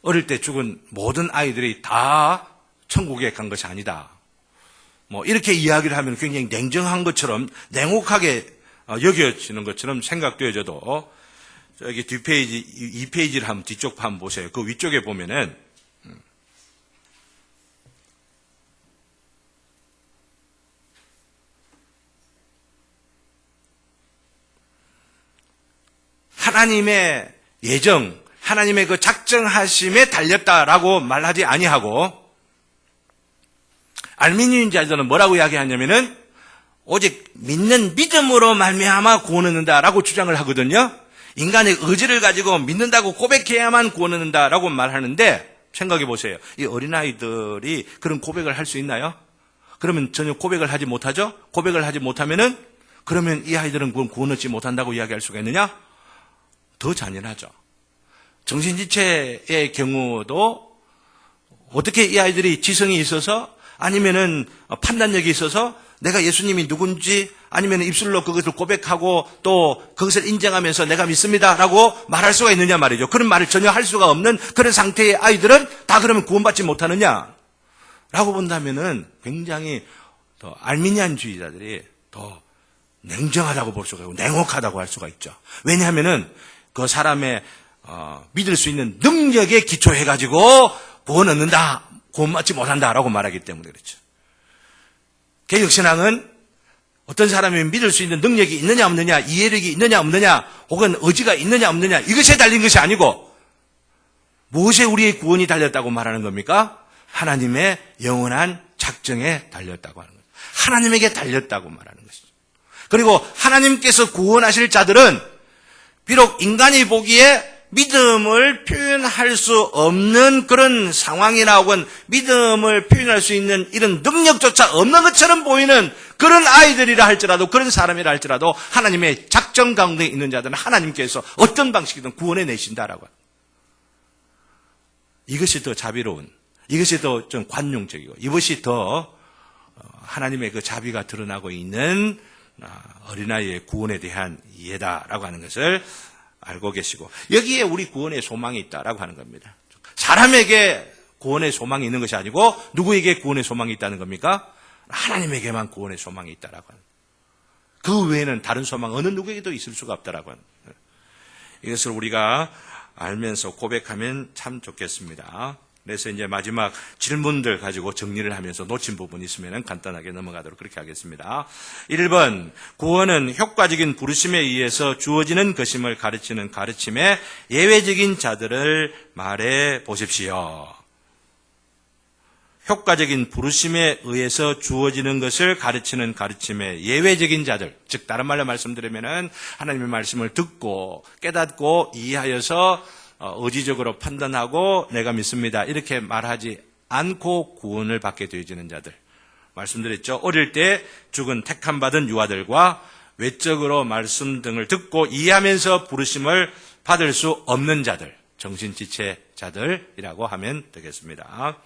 어릴 때 죽은 모든 아이들이 다 천국에 간 것이 아니다. 이렇게 이야기를 하면 굉장히 냉정한 것처럼, 냉혹하게 여겨지는 것처럼 생각되어져도, 저기 뒷페이지, 2페이지를 한번 뒤쪽 한번 보세요. 그 위쪽에 보면은, 하나님의 예정, 하나님의 그 작정하심에 달렸다라고 말하지 아니하고 알미니언자들은 뭐라고 이야기하냐면은 오직 믿는 믿음으로 말미암아 구원을 얻는다라고 주장을 하거든요. 인간의 의지를 가지고 믿는다고 고백해야만 구원을 얻는다라고 말하는데 생각해 보세요. 이 어린아이들이 그런 고백을 할 수 있나요? 그러면 전혀 고백을 하지 못하죠? 고백을 하지 못하면은 그러면 이 아이들은 구원 얻지 못한다고 이야기할 수가 있느냐? 더 잔인하죠. 정신지체의 경우도 어떻게 이 아이들이 지성이 있어서 아니면은 판단력이 있어서 내가 예수님이 누군지 아니면 입술로 그것을 고백하고 또 그것을 인정하면서 내가 믿습니다라고 말할 수가 있느냐 말이죠. 그런 말을 전혀 할 수가 없는 그런 상태의 아이들은 다 그러면 구원받지 못하느냐? 라고 본다면은 굉장히 더 알미니안주의자들이 더 냉정하다고 볼 수가 있고 냉혹하다고 할 수가 있죠. 왜냐하면은 그 사람의 믿을 수 있는 능력에 기초해가지고 구원 얻는다, 구원받지 못한다라고 말하기 때문에 그렇죠. 개혁신앙은 어떤 사람이 믿을 수 있는 능력이 있느냐 없느냐, 이해력이 있느냐 없느냐, 혹은 의지가 있느냐 없느냐, 이것에 달린 것이 아니고 무엇에 우리의 구원이 달렸다고 말하는 겁니까? 하나님의 영원한 작정에 달렸다고 하는 거죠. 하나님에게 달렸다고 말하는 것이죠. 그리고 하나님께서 구원하실 자들은 비록 인간이 보기에 믿음을 표현할 수 없는 그런 상황이나 혹은 믿음을 표현할 수 있는 이런 능력조차 없는 것처럼 보이는 그런 아이들이라 할지라도, 그런 사람이라 할지라도 하나님의 작정 가운데 있는 자들은 하나님께서 어떤 방식이든 구원해 내신다라고. 이것이 더 자비로운, 이것이 더 좀 관용적이고, 이것이 더 하나님의 그 자비가 드러나고 있는 어린아이의 구원에 대한 이해다라고 하는 것을 알고 계시고, 여기에 우리 구원의 소망이 있다라고 하는 겁니다. 사람에게 구원의 소망이 있는 것이 아니고 누구에게 구원의 소망이 있다는 겁니까? 하나님에게만 구원의 소망이 있다라고 하는. 그 외에는 다른 소망 어느 누구에게도 있을 수가 없다라고 하는. 이것을 우리가 알면서 고백하면 참 좋겠습니다. 그래서 이제 마지막 질문들 가지고 정리를 하면서 놓친 부분이 있으면 간단하게 넘어가도록 그렇게 하겠습니다. 1번, 구원은 효과적인 부르심에 의해서 주어지는 것임을 가르치는 가르침에 예외적인 자들을 말해 보십시오. 효과적인 부르심에 의해서 주어지는 것을 가르치는 가르침에 예외적인 자들, 즉 다른 말로 말씀드리면은 하나님의 말씀을 듣고 깨닫고 이해하여서 의지적으로 판단하고 내가 믿습니다 이렇게 말하지 않고 구원을 받게 되어지는 자들. 말씀드렸죠. 어릴 때 죽은 택함받은 유아들과 외적으로 말씀 등을 듣고 이해하면서 부르심을 받을 수 없는 자들, 정신지체자들이라고 하면 되겠습니다.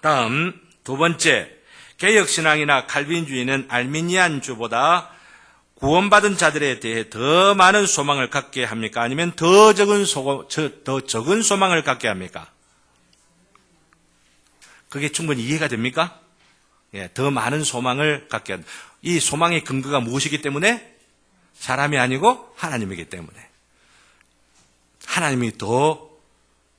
다음 두 번째, 개혁신앙이나 칼빈주의는 알미니안주보다 구원받은 자들에 대해 더 많은 소망을 갖게 합니까? 아니면 더 적은 소망을 갖게 합니까? 그게 충분히 이해가 됩니까? 예, 더 많은 소망을 갖게 합니다. 이 소망의 근거가 무엇이기 때문에? 사람이 아니고 하나님이기 때문에. 하나님이 더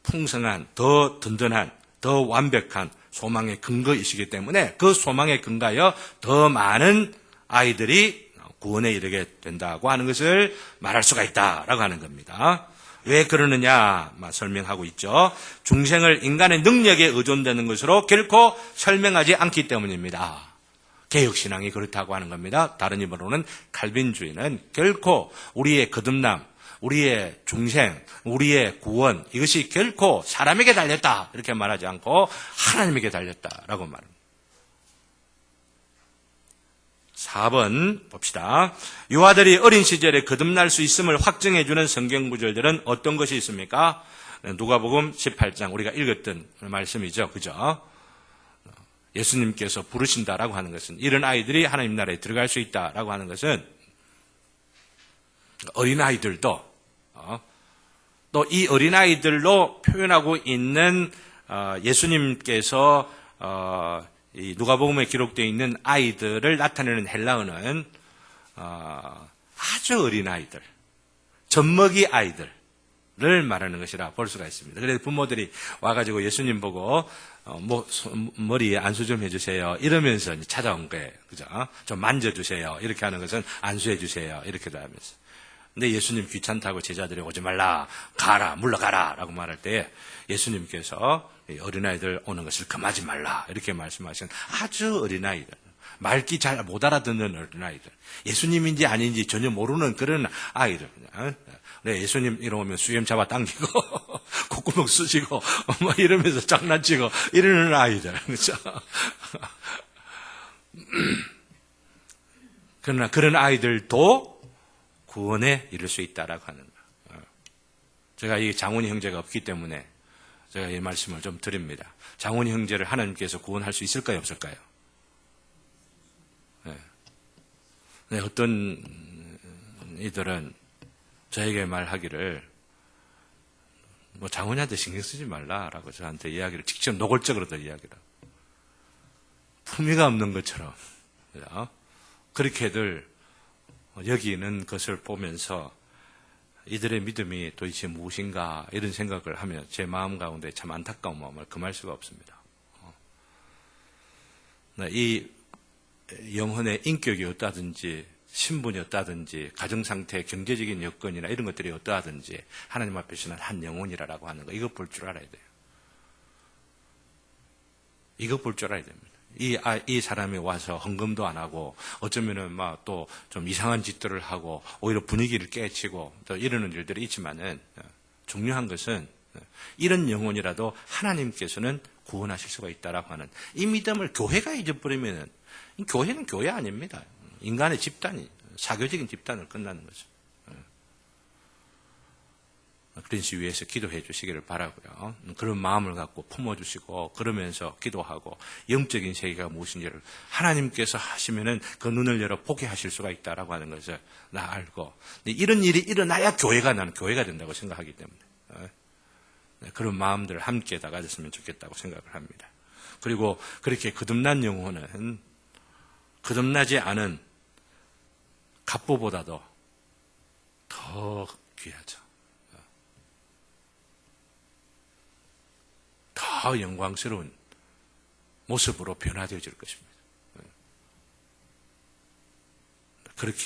풍성한, 더 든든한, 더 완벽한 소망의 근거이시기 때문에 그 소망의 근거하여 더 많은 아이들이 구원에 이르게 된다고 하는 것을 말할 수가 있다라고 하는 겁니다. 왜 그러느냐 설명하고 있죠. 중생을 인간의 능력에 의존되는 것으로 결코 설명하지 않기 때문입니다. 개혁신앙이 그렇다고 하는 겁니다. 다른 입으로는 칼빈주의는 결코 우리의 거듭남, 우리의 중생, 우리의 구원, 이것이 결코 사람에게 달렸다 이렇게 말하지 않고 하나님에게 달렸다라고 말합니다. 4번 봅시다. 유아들이 어린 시절에 거듭날 수 있음을 확증해주는 성경 구절들은 어떤 것이 있습니까? 누가복음 18장 우리가 읽었던 말씀이죠. 그죠? 예수님께서 부르신다라고 하는 것은 이런 아이들이 하나님 나라에 들어갈 수 있다라고 하는 것은 어린아이들도 또 이 어린아이들로 표현하고 있는 예수님께서 이 누가복음에 기록되어 있는 아이들을 나타내는 헬라어는 아주 어린 아이들, 젖먹이 아이들을 말하는 것이라 볼 수가 있습니다. 그래서 부모들이 와가지고 예수님 보고 머리에 안수 좀 해주세요 이러면서 찾아온 거예요. 그죠? 좀 만져주세요 이렇게 하는 것은 안수해 주세요 이렇게도 하면서. 근데 예수님 귀찮다고 제자들이 오지 말라, 가라, 물러가라 라고 말할 때 예수님께서 어린아이들 오는 것을 금하지 말라 이렇게 말씀하신 아주 어린아이들, 말귀 잘 못 알아듣는 어린아이들, 예수님인지 아닌지 전혀 모르는 그런 아이들. 네, 예수님 이러면 수염 잡아 당기고 콧구멍 쑤시고 막 이러면서 장난치고 이러는 아이들. 그렇죠? 그러나 그런 아이들도 구원에 이를 수 있다라고 하는 거예요. 제가 이 장훈이 형제가 없기 때문에 제가 이 말씀을 좀 드립니다. 장훈이 형제를 하나님께서 구원할 수 있을까요, 없을까요? 네, 어떤 이들은 저에게 말하기를 뭐 장훈이한테 신경 쓰지 말라라고 저한테 이야기를 직접 노골적으로 더 이야기를. 품위가 없는 것처럼. 그죠? 그렇게들 여기는 것을 보면서 이들의 믿음이 도대체 무엇인가 이런 생각을 하며 제 마음 가운데 참 안타까운 마음을 금할 수가 없습니다. 이 영혼의 인격이 어떠하든지 신분이 어떠하든지 가정상태, 경제적인 여건이나 이런 것들이 어떠하든지 하나님 앞에서는 한 영혼이라고 하는 거 이거 볼 줄 알아야 돼요. 이거 볼 줄 알아야 됩니다. 이 사람이 와서 헌금도 안 하고 어쩌면은 막 또 좀 이상한 짓들을 하고 오히려 분위기를 깨치고 또 이러는 일들이 있지만은 중요한 것은 이런 영혼이라도 하나님께서는 구원하실 수가 있다라고 하는 이 믿음을 교회가 잊어버리면은 교회는 교회 아닙니다. 인간의 집단이 사교적인 집단을 끝나는 거죠. 그런시 위해서 기도해 주시기를 바라고요. 그런 마음을 갖고 품어주시고 그러면서 기도하고 영적인 세계가 무엇인지를 하나님께서 하시면은 그 눈을 열어 보게 하실 수가 있다라고 하는 것을 나 알고 이런 일이 일어나야 나는 교회가 된다고 생각하기 때문에 그런 마음들을 함께 다 가졌으면 좋겠다고 생각을 합니다. 그리고 그렇게 거듭난 영혼은 거듭나지 않은 갑부보다도 더 귀하죠. 더 영광스러운 모습으로 변화되어질 것입니다.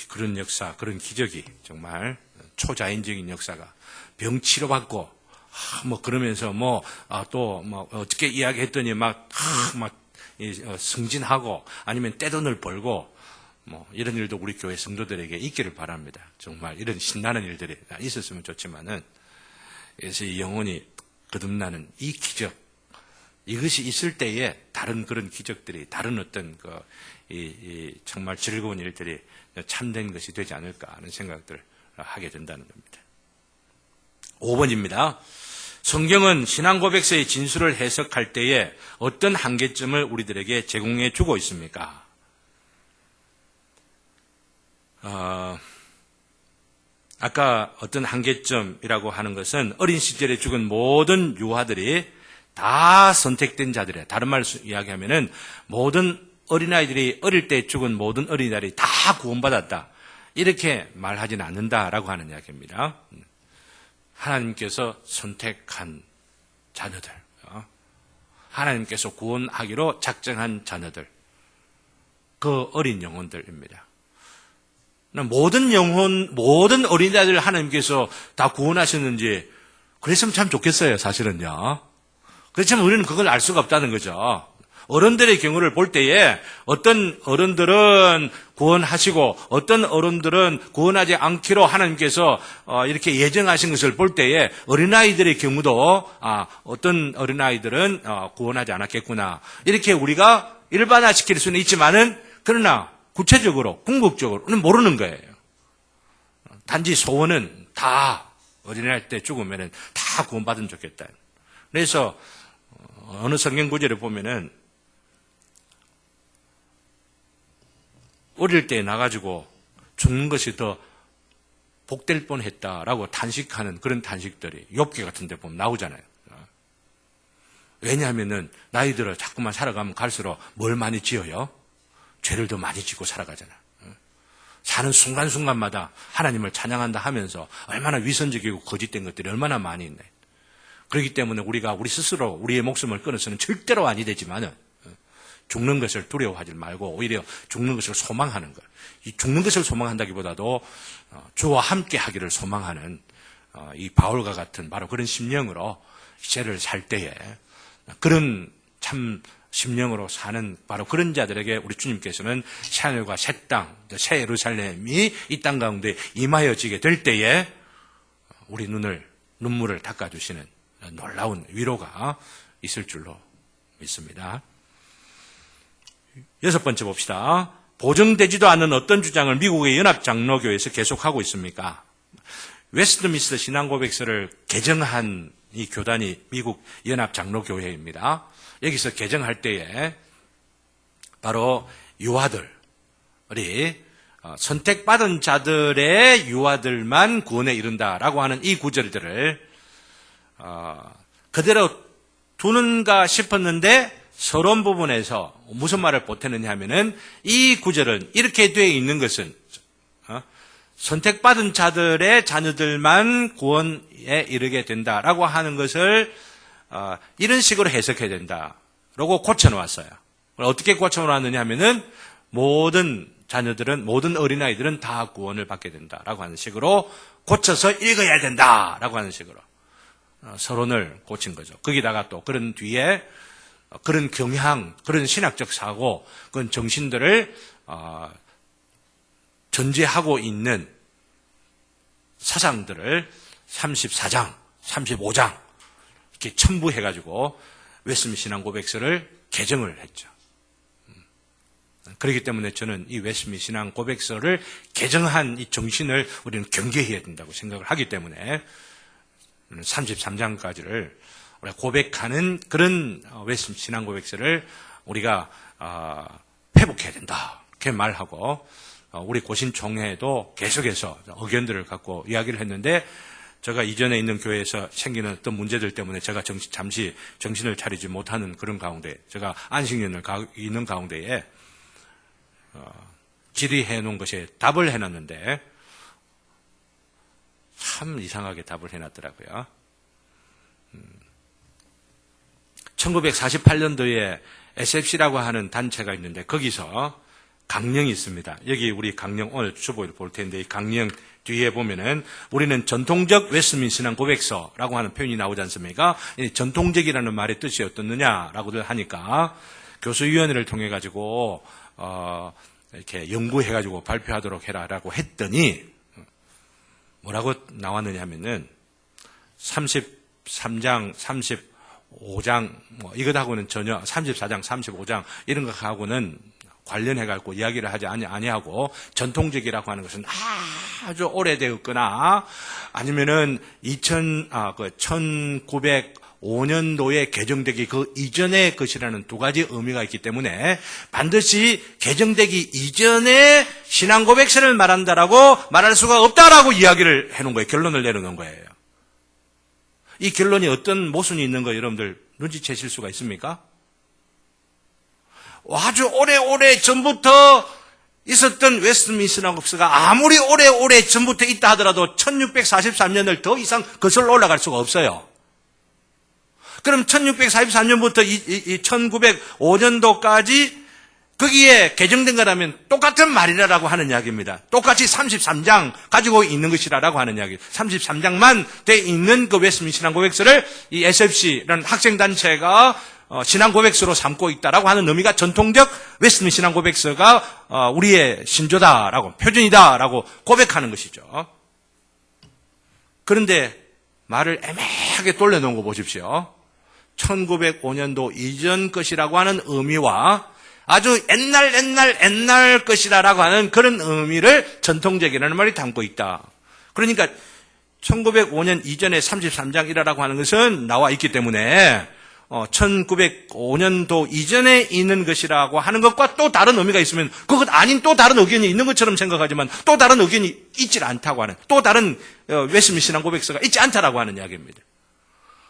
그런 역사, 그런 기적이 정말 초자연적인 역사가 병 치료받고 그러면서 어떻게 이야기했더니 승진하고 아니면 떼돈을 벌고 이런 일도 우리 교회 성도들에게 있기를 바랍니다. 정말 이런 신나는 일들이 있었으면 좋지만은 그래서 이 영혼이 거듭나는 이 기적 이것이 있을 때에 다른 그런 기적들이 다른 어떤 정말 즐거운 일들이 참된 것이 되지 않을까 하는 생각들을 하게 된다는 겁니다. 5번입니다. 성경은 신앙 고백서의 진술을 해석할 때에 어떤 한계점을 우리들에게 제공해 주고 있습니까? 아까 어떤 한계점이라고 하는 것은 어린 시절에 죽은 모든 유아들이 다 선택된 자들이에요. 다른 말로 이야기하면은 모든 어린아이들이 어릴 때 죽은 모든 어린아이들이 다 구원받았다. 이렇게 말하지는 않는다라고 하는 이야기입니다. 하나님께서 선택한 자녀들, 하나님께서 구원하기로 작정한 자녀들, 그 어린 영혼들입니다. 모든 모든 어린아이들 하나님께서 다 구원하셨는지 그랬으면 참 좋겠어요, 사실은요. 그렇지만 우리는 그걸 알 수가 없다는 거죠. 어른들의 경우를 볼 때에 어떤 어른들은 구원하시고 어떤 어른들은 구원하지 않기로 하나님께서 이렇게 예정하신 것을 볼 때에 어린아이들의 경우도 어떤 어린아이들은 구원하지 않았겠구나. 이렇게 우리가 일반화시킬 수는 있지만은 그러나 구체적으로 궁극적으로는 모르는 거예요. 단지 소원은 다 어린아이 때 죽으면은 다 구원받으면 좋겠다. 그래서 어느 성경 구절에 보면은 어릴 때 나가지고 죽는 것이 더 복될 뻔했다라고 탄식하는 그런 탄식들이 욥기 같은 데 보면 나오잖아요. 왜냐하면은 나이 들어 자꾸만 살아가면 갈수록 뭘 많이 지어요? 죄를 더 많이 짓고 살아가잖아요. 사는 순간순간마다 하나님을 찬양한다 하면서 얼마나 위선적이고 거짓된 것들이 얼마나 많이 있네. 그렇기 때문에 우리가 우리 스스로 우리의 목숨을 끊어서는 절대로 아니 되지만은 죽는 것을 두려워하지 말고 오히려 죽는 것을 소망하는 것. 이 죽는 것을 소망한다기보다도 주와 함께 하기를 소망하는 이 바울과 같은 바로 그런 심령으로 죄를 살 때에 그런 참 심령으로 사는 바로 그런 자들에게 우리 주님께서는 새하늘과 새 땅, 새 예루살렘이 이 땅 가운데 임하여지게 될 때에 우리 눈물을 닦아주시는 놀라운 위로가 있을 줄로 믿습니다. 6번째 봅시다. 보정되지도 않은 어떤 주장을 미국의 연합장로교회에서 계속하고 있습니까? 웨스트민스터 신앙고백서를 개정한 이 교단이 미국 연합장로교회입니다. 여기서 개정할 때에 바로 유아들이 선택받은 자들의 유아들만 구원에 이른다라고 하는 이 구절들을 그대로 두는가 싶었는데 서론 부분에서 무슨 말을 보태느냐 하면은 이 구절은 이렇게 되어 있는 것은 선택받은 자들의 자녀들만 구원에 이르게 된다라고 하는 것을 이런 식으로 해석해야 된다라고 고쳐놓았어요. 어떻게 고쳐놓았느냐 하면은 모든 자녀들은, 모든 어린아이들은 다 구원을 받게 된다라고 하는 식으로 고쳐서 읽어야 된다라고 하는 식으로 서론을 고친 거죠. 거기다가 또 그런 뒤에 그런 경향, 그런 신학적 사고, 그런 정신들을 전제하고 있는 사상들을 34장, 35장 이렇게 첨부해가지고 웨스민스터 신앙고백서를 개정을 했죠. 그렇기 때문에 저는 이 웨스민스터 신앙고백서를 개정한 이 정신을 우리는 경계해야 된다고 생각을 하기 때문에 33장까지를 우리가 고백하는 그런 웨스민스터 신앙고백서를 우리가 회복해야 된다. 이렇게 말하고 우리 고신총회도 계속해서 의견들을 갖고 이야기를 했는데 제가 이전에 있는 교회에서 생기는 어떤 문제들 때문에 제가 잠시 정신을 차리지 못하는 그런 가운데 제가 안식년을 있는 가운데에 질의해 놓은 것에 답을 해놨는데 참 이상하게 답을 해놨더라고요. 1948년도에 SFC라고 하는 단체가 있는데 거기서 강령이 있습니다. 여기 우리 강령 오늘 주보를 볼 텐데 이 강령 뒤에 보면은 우리는 전통적 웨스민스터 신앙 고백서라고 하는 표현이 나오지 않습니까? 이 전통적이라는 말의 뜻이 어떻느냐라고들 하니까 교수위원회를 통해 가지고 이렇게 연구해 가지고 발표하도록 해라라고 했더니 뭐라고 나왔느냐 하면은 33장, 35장 뭐 이것하고는 전혀 34장, 35장 이런 것하고는 관련해갖고 이야기를 하지 아니하고 전통적이라고 하는 것은 아주 오래되었거나 아니면은 1905년도에 개정되기 그 이전의 것이라는 두 가지 의미가 있기 때문에 반드시 개정되기 이전에 신앙고백서를 말한다라고 말할 수가 없다라고 이야기를 해놓은 거예요. 결론을 내려놓은 거예요. 이 결론이 어떤 모순이 있는 거 여러분들 눈치채실 수가 있습니까? 아주 오래 전부터 있었던 웨스민스터 신앙고백서가 아무리 오래 전부터 있다 하더라도 1643년을 더 이상 거슬러 올라갈 수가 없어요. 그럼 1643년부터 1905년도까지 거기에 개정된 거라면 똑같은 말이라고 하는 이야기입니다. 똑같이 33장 가지고 있는 것이라고 하는 이야기. 33장만 돼 있는 그 웨스민스터 신앙고백서를 이 SFC라는 학생단체가 신앙고백서로 삼고 있다라고 하는 의미가 전통적 웨스민스터 신앙고백서가 우리의 신조다라고 표준이다라고 고백하는 것이죠. 그런데 말을 애매하게 돌려놓은 거 보십시오. 1905년도 이전 것이라고 하는 의미와 아주 옛날 것이다라고 하는 그런 의미를 전통적이라는 말이 담고 있다. 그러니까 1905년 이전에 33장이라고 하는 것은 나와 있기 때문에 1905년도 이전에 있는 것이라고 하는 것과 또 다른 의미가 있으면 그것 아닌 또 다른 의견이 있는 것처럼 생각하지만 또 다른 의견이 있지 않다고 하는 또 다른 웨스민스터 신앙고백서가 있지 않다라고 하는 이야기입니다.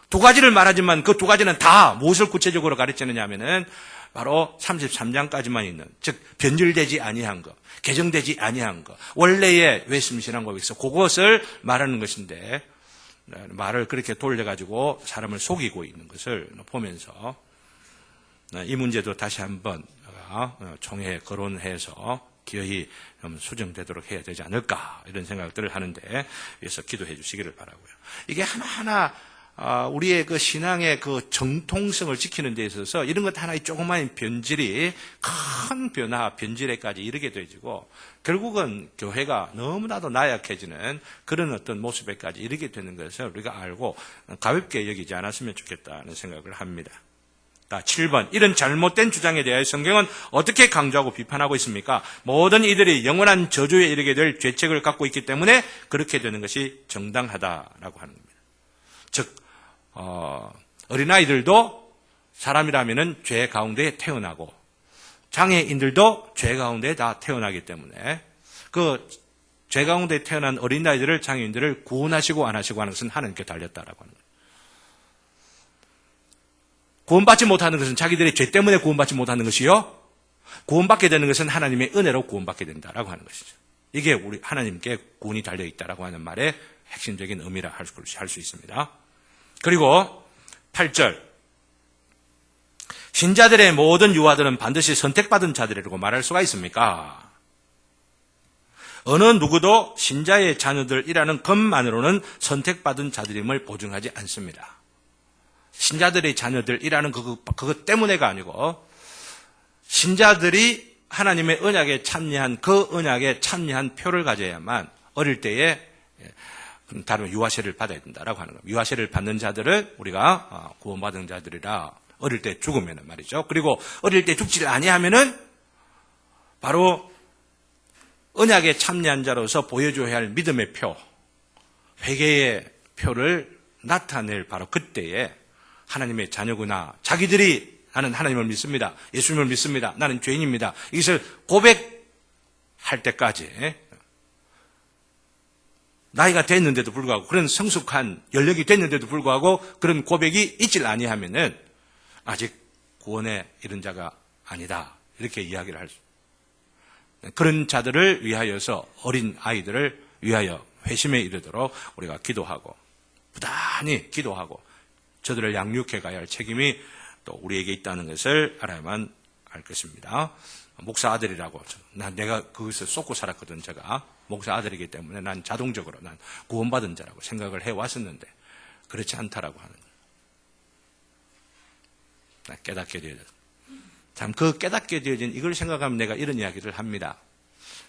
두 가지를 말하지만 그 두 가지는 다 무엇을 구체적으로 가르치느냐 하면은 바로 33장까지만 있는, 즉 변질되지 아니한 것, 개정되지 아니한 것, 원래의 웨스민스터 신앙고백서 그것을 말하는 것인데 말을 그렇게 돌려가지고 사람을 속이고 있는 것을 보면서 이 문제도 다시 한번 총회에 거론해서 기어이 수정되도록 해야 되지 않을까 이런 생각들을 하는데 위해서 기도해 주시기를 바라고요. 이게 하나하나 우리의 그 신앙의 그 정통성을 지키는 데 있어서 이런 것 하나의 조그마한 변질이 큰 변화, 변질에까지 이르게 되지고 결국은 교회가 너무나도 나약해지는 그런 어떤 모습에까지 이르게 되는 것을 우리가 알고 가볍게 여기지 않았으면 좋겠다는 생각을 합니다. 7번, 이런 잘못된 주장에 대하여 성경은 어떻게 강조하고 비판하고 있습니까? 모든 이들이 영원한 저주에 이르게 될 죄책을 갖고 있기 때문에 그렇게 되는 것이 정당하다라고 하는 겁니다. 즉 어린아이들도 사람이라면은 죄 가운데 태어나고 장애인들도 죄 가운데 다 태어나기 때문에 그 죄 가운데 태어난 어린아이들을 장애인들을 구원하시고 안 하시고 하는 것은 하나님께 달렸다라고 합니다. 구원받지 못하는 것은 자기들의 죄 때문에 구원받지 못하는 것이요. 구원받게 되는 것은 하나님의 은혜로 구원받게 된다라고 하는 것이죠. 이게 우리 하나님께 구원이 달려있다라고 하는 말의 핵심적인 의미라 할 수 있습니다. 그리고 8절. 신자들의 모든 유아들은 반드시 선택받은 자들이라고 말할 수가 있습니까? 어느 누구도 신자의 자녀들이라는 것만으로는 선택받은 자들임을 보증하지 않습니다. 신자들의 자녀들이라는 그것 때문에가 아니고 신자들이 하나님의 언약에 참여한 그 언약에 참여한 표를 가져야만 어릴 때에 다른 유아세를 받아야 된다라고 하는 겁니다. 유아세를 받는 자들을 우리가 구원받은 자들이라 어릴 때 죽으면 말이죠. 그리고 어릴 때 죽지를 아니하면은 바로 언약에 참여한 자로서 보여줘야 할 믿음의 표, 회개의 표를 나타낼 바로 그때에 하나님의 자녀구나. 자기들이 나는 하나님을 믿습니다. 예수님을 믿습니다. 나는 죄인입니다. 이것을 고백할 때까지 나이가 됐는데도 불구하고 그런 성숙한 연령이 됐는데도 불구하고 그런 고백이 있질 아니하면은 아직 구원에 이른 자가 아니다. 이렇게 이야기를 할 수. 그런 자들을 위하여서 어린 아이들을 위하여 회심에 이르도록 우리가 기도하고 부단히 기도하고 저들을 양육해 가야 할 책임이 또 우리에게 있다는 것을 알아야만 알 것입니다. 목사 아들이라고 내가 그것을 쏟고 살았거든. 제가 목사 아들이기 때문에 난 자동적으로 난 구원받은 자라고 생각을 해왔었는데 그렇지 않다라고 하는 거예요. 깨닫게 되어져. 참 그 깨닫게 되어진 이걸 생각하면 내가 이런 이야기를 합니다.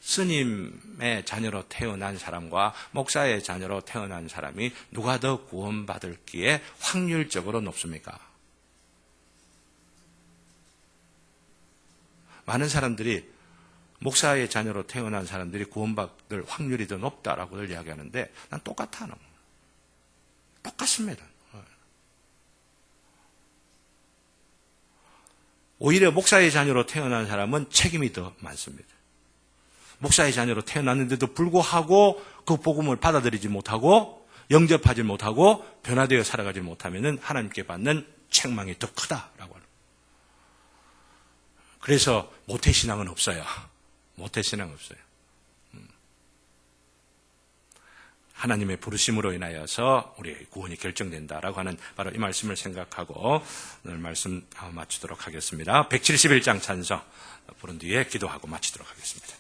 스님의 자녀로 태어난 사람과 목사의 자녀로 태어난 사람이 누가 더 구원받을 기에 확률적으로 높습니까? 많은 사람들이 목사의 자녀로 태어난 사람들이 구원받을 확률이 더 높다라고 이야기하는데 난 똑같아. 똑같습니다. 오히려 목사의 자녀로 태어난 사람은 책임이 더 많습니다. 목사의 자녀로 태어났는데도 불구하고 그 복음을 받아들이지 못하고 영접하지 못하고 변화되어 살아가지 못하면 하나님께 받는 책망이 더 크다라고 하는. 그래서 모태신앙은 없어요. 모태신앙은 없어요. 하나님의 부르심으로 인하여서 우리의 구원이 결정된다라고 하는 바로 이 말씀을 생각하고 오늘 말씀 마치도록 하겠습니다. 171장 찬송 부른 뒤에 기도하고 마치도록 하겠습니다.